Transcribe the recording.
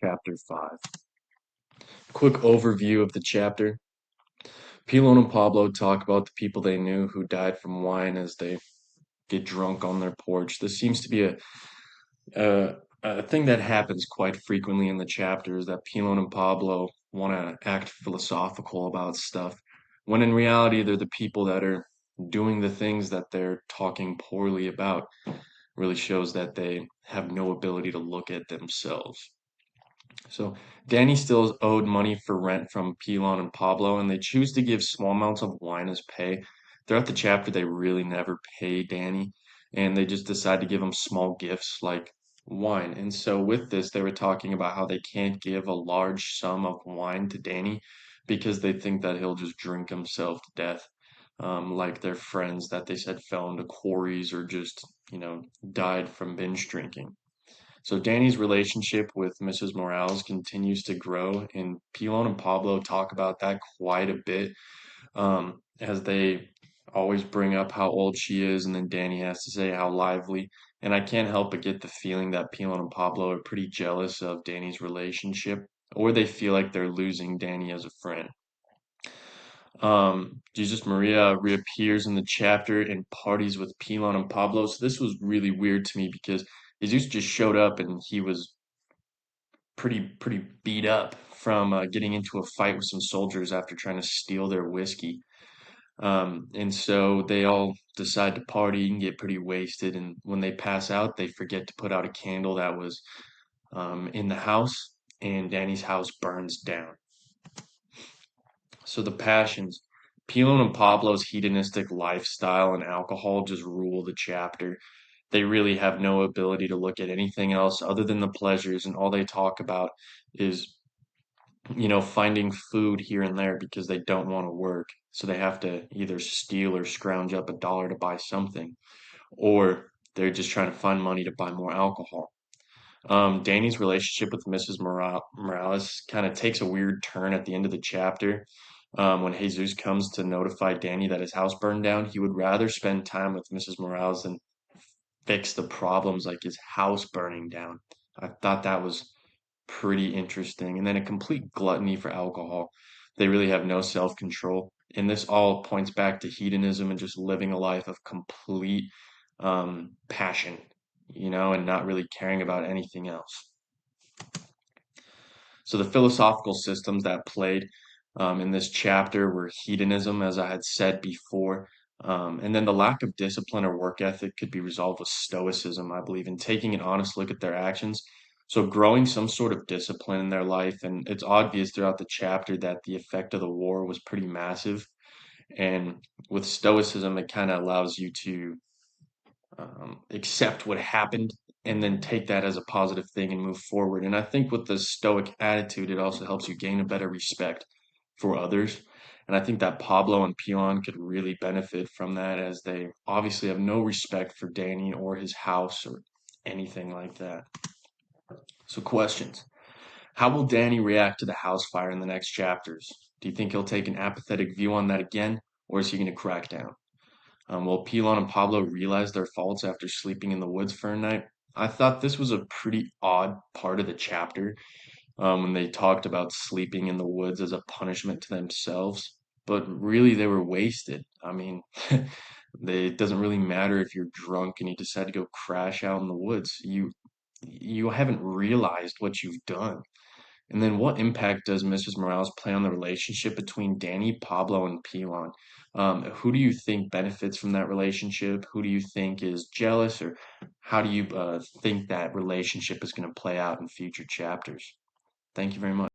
Chapter 5. Quick overview of the chapter. Pilon and Pablo talk about the people they knew who died from wine as they get drunk on their porch. This seems to be a, a thing that happens quite frequently in the chapters, that Pilon and Pablo want to act philosophical about stuff, when in reality they're the people that are doing the things that they're talking poorly about. Really shows that they have no ability to look at themselves. So Danny still is owed money for rent from Pilon and Pablo, and they choose to give small amounts of wine as pay. Throughout the chapter, they really never pay Danny, and they just decide to give him small gifts like wine. And so with this, they were talking about how they can't give a large sum of wine to Danny because they think that he'll just drink himself to death. Like their friends that they said fell into quarries or just, died from binge drinking. So Danny's relationship with Mrs. Morales continues to grow, and Pilon and Pablo talk about that quite a bit, as they always bring up how old she is, and then Danny has to say how lively. And I can't help but get the feeling that Pilon and Pablo are pretty jealous of Danny's relationship, or they feel like they're losing Danny as a friend. Jesus Maria reappears in the chapter and parties with Pilon and Pablo. So this was really weird to me because Jesus just showed up and he was pretty beat up from getting into a fight with some soldiers after trying to steal their whiskey. And so they all decide to party and get pretty wasted. And when they pass out, they forget to put out a candle that was in the house, and Danny's house burns down. So the passions, Pilon and Pablo's hedonistic lifestyle and alcohol just rule the chapter. They really have no ability to look at anything else other than the pleasures, and all they talk about is finding food here and there because they don't want to work. So they have to either steal or scrounge up $1 to buy something, or they're just trying to find money to buy more alcohol. Danny's relationship with Mrs. Morales kind of takes a weird turn at the end of the chapter. When Jesus comes to notify Danny that his house burned down, he would rather spend time with Mrs. Morales than fix the problems like his house burning down. I thought that was pretty interesting. And then a complete gluttony for alcohol. They really have no self-control. And this all points back to hedonism and just living a life of complete passion, and not really caring about anything else. So the philosophical systems that played in this chapter were hedonism, as I had said before, and then the lack of discipline or work ethic could be resolved with stoicism, I believe, and taking an honest look at their actions. So growing some sort of discipline in their life, and it's obvious throughout the chapter that the effect of the war was pretty massive. And with stoicism, it kind of allows you to accept what happened and then take that as a positive thing and move forward. And I think with the stoic attitude, it also helps you gain a better respect for others. And I think that Pablo and Pilon could really benefit from that, as they obviously have no respect for Danny or his house or anything like that. So, questions. How will Danny react to the house fire in the next chapters? Do you think he'll take an apathetic view on that again, or is he going to crack down? Will Pilon and Pablo realize their faults after sleeping in the woods for a night? I thought this was a pretty odd part of the chapter, when they talked about sleeping in the woods as a punishment to themselves. But really, they were wasted. I mean, it doesn't really matter if you're drunk and you decide to go crash out in the woods. You haven't realized what you've done. And then what impact does Mrs. Morales play on the relationship between Danny, Pablo, and Pilon? Who do you think benefits from that relationship? Who do you think is jealous? Or how do you think that relationship is going to play out in future chapters? Thank you very much.